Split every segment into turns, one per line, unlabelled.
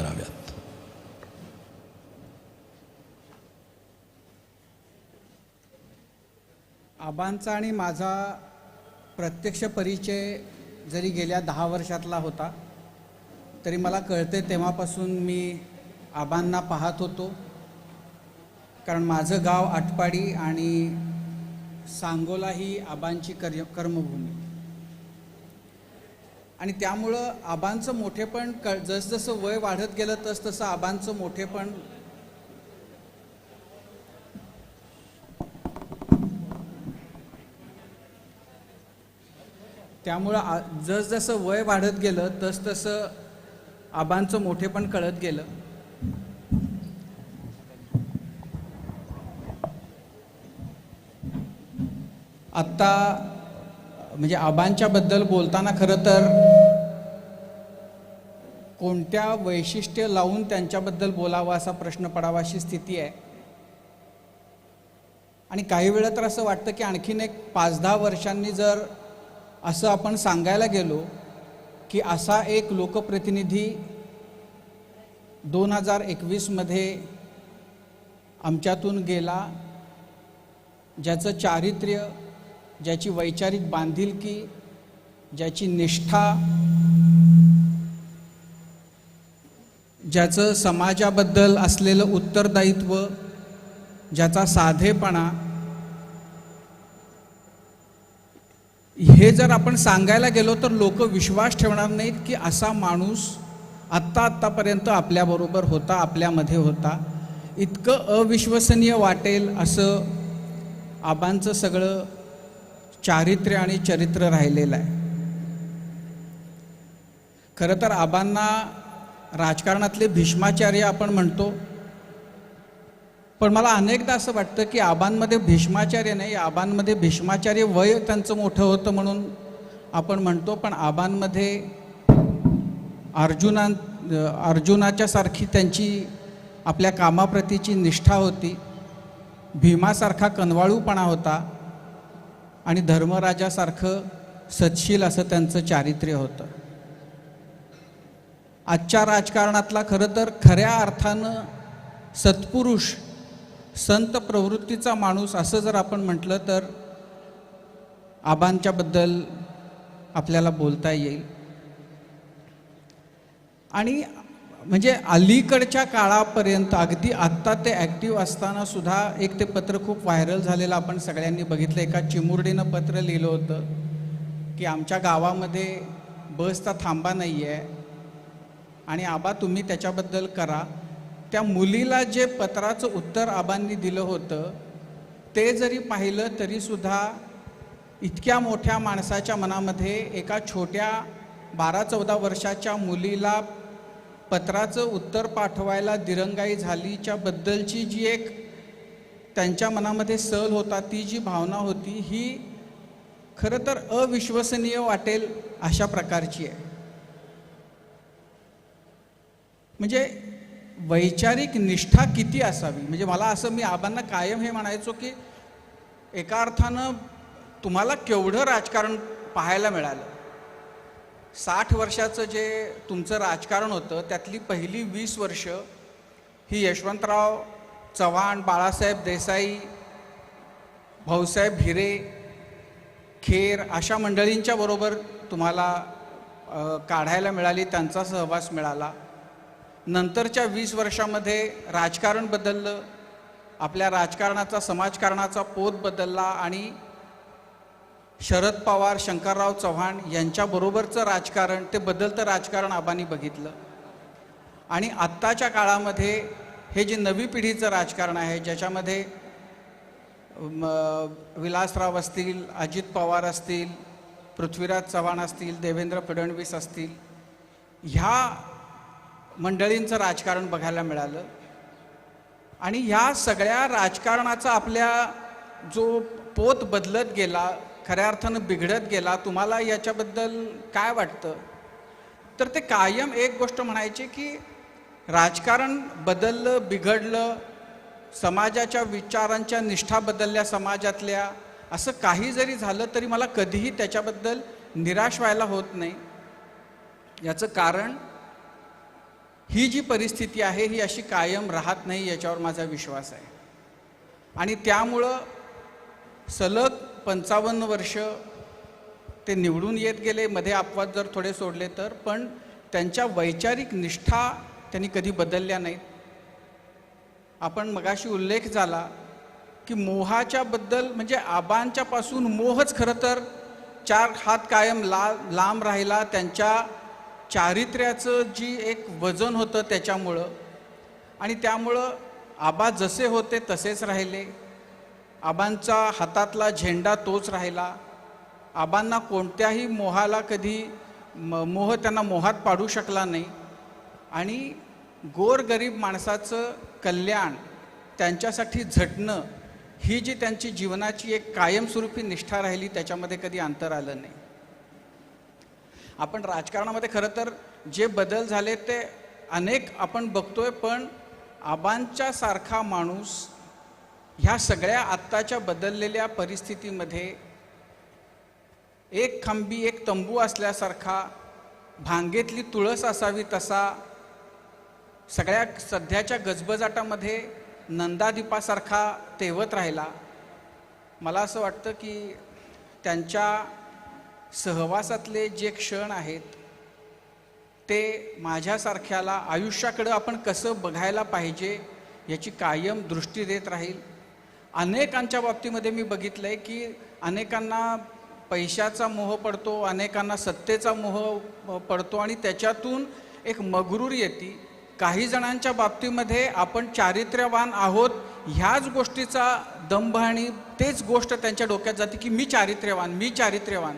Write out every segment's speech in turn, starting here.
कराव्यात.
आबांचा आणि माझा प्रत्यक्ष परिचय जरी गेल्या 10 वर्षातला होता तरी मला कळते तेव्हापासून मी आबांना पाहत होतो. कारण माझं गाव आटपाडी आणि सांगोला ही आबांची कर्मभूमी आणि त्यामुळं आबांचं मोठेपण जसजसं वय वाढत गेलं तसतसं आबांचं मोठेपण त्यामुळं जसजसं वय वाढत गेलं तसतसं आबांचं मोठेपण कळत गेलं. आत्ता म्हणजे आबांच्याबद्दल बोलताना खरं तर कोणत्या वैशिष्ट्य लावून त्यांच्याबद्दल बोलावं असा प्रश्न पडावा अशी स्थिती आहे. आणि काही वेळा तर असं वाटतं की आणखीन एक 5-10 वर्षांनी जर असं आपण सांगायला गेलो की असा एक लोकप्रतिनिधी 2021मध्ये आमच्यातून गेला, ज्याचं चारित्र्य, ज्याची वैचारिक बांधिलकी, ज्याची निष्ठा, ज्याचं समाजाबद्दल असलेलं उत्तरदायित्व, ज्याचा साधेपणा, हे जर आपण सांगायला गेलो तर लोक विश्वास ठेवणार नाहीत की असा माणूस आत्तापर्यंत आपल्याबरोबर होता, आपल्यामध्ये होता. इतकं अविश्वसनीय वाटेल असं आबांचं सगळं चारित्र्य आणि चरित्र राहिलेलं आहे. खरं तर आबांना राजकारणातले भीष्माचार्य आपण म्हणतो, पण मला अनेकदा असं वाटतं की आबांमध्ये भीष्माचार्य नाही, आबांमध्ये भीष्माचार्य वय त्यांचं मोठं होतं म्हणून आपण म्हणतो, पण आबांमध्ये अर्जुनाच्या सारखी त्यांची आपल्या कामाप्रतीची निष्ठा होती, भीमासारखा कनवाळूपणा होता आणि धर्मराजासारखं सत्शील असं त्यांचं चारित्र्य होतं. आजच्या राजकारणातला खरं तर खऱ्या अर्थानं सत्पुरुष, संत प्रवृत्तीचा माणूस असं जर आपण म्हटलं तर आबांच्याबद्दल आपल्याला बोलता येईल. आणि म्हणजे अलीकडच्या काळापर्यंत अगदी आत्ता ते ॲक्टिव्ह असताना सुद्धा एक ते पत्र खूप व्हायरल झालेलं आपण सगळ्यांनी बघितलं. एका चिमुरडीनं पत्र लिहिलं होतं की आमच्या गावामध्ये बसचा थांबा नाही आहे आणि आबा तुम्ही त्याच्याबद्दल करा. त्या मुलीला जे पत्राचं उत्तर आबांनी दिलं होतं ते जरी पाहिलं तरीसुद्धा इतक्या मोठ्या माणसाच्या मनामध्ये एका छोट्या 12-14 वर्षाच्या मुलीला पत्राचं उत्तर पाठवायला दिरंगाई झालीच्या बद्दलची जी एक त्यांच्या मनामध्ये सल होता, ती जी भावना होती, ही खरं तर अविश्वसनीय वाटेल अशा प्रकारची आहे. म्हणजे वैचारिक निष्ठा किती असावी. म्हणजे मला असं मी आबांना कायम हे म्हणायचो की एका अर्थानं तुम्हाला केवढं राजकारण पाहायला मिळालं. 60 वर्षाचं जे तुमचं राजकारण होतं त्यातली पहिली 20 वर्ष ही यशवंतराव चव्हाण, बाळासाहेब देसाई, भाऊसाहेब हिरे, खेर अशा मंडळींच्या बरोबर तुम्हाला काढायला मिळाली, त्यांचा सहवास मिळाला. नंतरच्या 20 वर्षामध्ये राजकारण बदललं, आपल्या राजकारणाचा, समाजकारणाचा पोत बदलला आणि शरद पवार, शंकरराव चव्हाण यांच्याबरोबरचं राजकारण, ते बदलतं राजकारण आबांनी बघितलं. आणि आत्ताच्या काळामध्ये हे जे नवी पिढीचं राजकारण आहे, ज्याच्यामध्ये विलासराव असतील, अजित पवार असतील, पृथ्वीराज चव्हाण असतील, देवेंद्र फडणवीस असतील, ह्या मंडळींचं राजकारण बघायला मिळालं. आणि ह्या सगळ्या राजकारणाचा आपल्या जो पोत बदलत गेला, खऱ्या अर्थानं बिघडत गेला, तुम्हाला याच्याबद्दल काय वाटतं? तर ते कायम एक गोष्ट म्हणायची की राजकारण बदललं, बिघडलं, समाजाच्या विचारांच्या निष्ठा बदलल्या समाजातल्या, असं काही जरी झालं तरी मला कधीही त्याच्याबद्दल निराश व्हायला होत नाही. याचं कारण ही जी परिस्थिती आहे ही अशी कायम राहत नाही याच्यावर माझा विश्वास आहे. आणि त्यामुळं सलग 55 वर्ष ते निवडून येत गेले, मध्ये अपवाद जर थोडे सोडले तर, पण त्यांच्या वैचारिक निष्ठा त्यांनी कधी बदलल्या नाहीत. आपण मगाशी उल्लेख झाला की मोहाच्या बद्दल, म्हणजे आबांच्या पासून मोहच खरं तर 4 हात कायम लांब राहिला. त्यांच्या चारित्र्याचं जी एक वजन होतं त्याच्यामुळं, आणि त्यामुळं आबा जसे होते तसेच राहिले. आबांचा हातातला झेंडा तोच राहिला. आबांना कोणत्याही मोहाला कधी मोह त्यांना मोहात पाडू शकला नाही. आणि गोरगरीब माणसाचं कल्याण, त्यांच्यासाठी झटणं, ही जी त्यांची जीवनाची एक कायमस्वरूपी निष्ठा राहिली, त्याच्यामध्ये कधी अंतर आलं नाही. आपण राजकारणामध्ये खरं तर जे बदल झाले ते अनेक आपण बघतोय, पण आबांच्या सारखा माणूस ह्या सगळ्या आत्ताच्या बदललेल्या परिस्थितीमध्ये एक खांबी एक तंबू असल्यासारखा, भांगेतली तुळस असावी तसा, सगळ्या सध्याच्या गजबजाटामध्ये नंदादीपासारखा तेवत राहिला. मला असं वाटतं की त्यांच्या सहवासातले जे क्षण आहेत ते माझ्यासारख्याला आयुष्याकडं आपण कसं बघायला पाहिजे याची कायम दृष्टी देत राहील. अनेकांच्या बाबतीमध्ये मी बघितलं आहे की अनेकांना पैशाचा मोह पडतो, अनेकांना सत्तेचा मोह पडतो आणि त्याच्यातून एक मगरूर येते. काही जणांच्या बाबतीमध्ये आपण चारित्र्यवान आहोत ह्याच गोष्टीचा दंभ आणि तेच गोष्ट त्यांच्या डोक्यात जाते की मी चारित्र्यवान.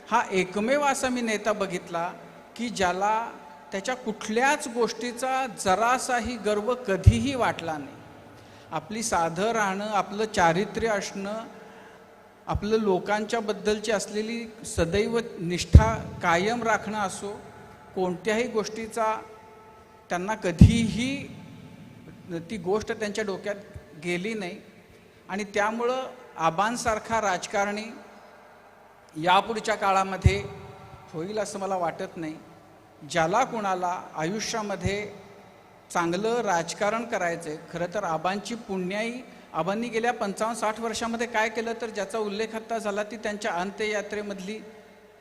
हा एकमेव असा मी नेता बघितला की ज्याला त्याच्या कुठल्याच गोष्टीचा जरासाही गर्व कधीही वाटला नाही. आपली साधं राहणं, आपलं चारित्र्य असणं, आपलं लोकांच्या बद्दलची असलेली सदैव निष्ठा कायम राखणं असो, कोणत्याही गोष्टीचा त्यांना कधीही ती गोष्ट त्यांच्या डोक्यात गेली नाही. आणि त्यामुळं आबांसारखा राजकारणी यापुढच्या काळामध्ये होईल असं मला वाटत नाही. ज्याला कोणाला आयुष्यामध्ये चांगलं राजकारण करायचं आहे, खरं तर आबांची पुण्याई, आबांनी गेल्या 55-60 वर्षामध्ये काय केलं तर ज्याचा उल्लेख आत्ता झाला ती त्यांच्या अंत्ययात्रेमधली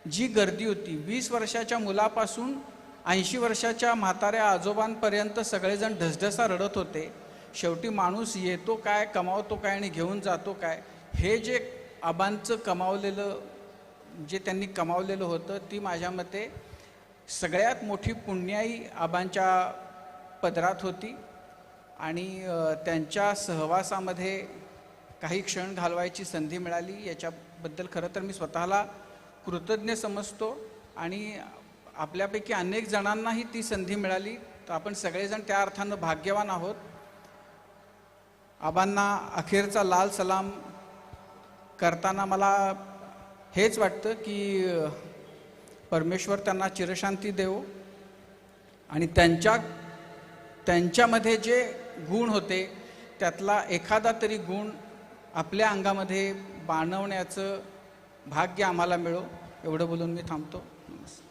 जी गर्दी होती. 20 वर्षाच्या मुलापासून 80 वर्षाच्या म्हाताऱ्या आजोबांपर्यंत सगळेजण ढसढसा रडत होते. शेवटी माणूस येतो काय, कमावतो काय आणि घेऊन जातो काय, हे जे आबांचं कमावलेलं, जे त्यांनी कमावलेलं होतं, ती माझ्या मते सगळ्यात मोठी पुण्याई आबांच्या पदरात होती. आणि त्यांच्या सहवासामध्ये काही क्षण घालवायची संधी मिळाली, याच्याबद्दल खरं तर मी स्वतःला कृतज्ञ समजतो. आणि आपल्यापैकी अनेक जणांनाही ती संधी मिळाली, तर आपण सगळेजण त्या अर्थानं भाग्यवान आहोत. आबांना अखेरचा लाल सलाम करताना मला हेच वाटतं की परमेश्वर त्यांना चिरशांती देवो आणि त्यांच्यामध्ये जे गुण होते त्यातला एखादा तरी गुण आपल्या अंगामध्ये बाणवण्याचं भाग्य आम्हाला मिळो, एवढं बोलून मी थांबतो. नमस्कार.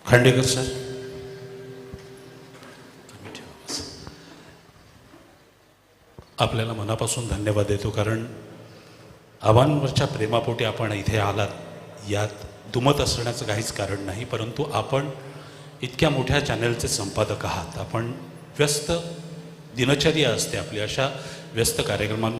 खांडेकर सर, आपल्याला मनापासून धन्यवाद देतो, कारण आव्हानांवरच्या प्रेमापोटी आपण इथे आलात, यात दुमत असण्याचं काहीच कारण नाही. परंतु आपण इतक्या मोठ्या चॅनलचे संपादक आहात, आपण व्यस्त दिनचर्या असते आपली, अशा व्यस्त कार्यक्रमांना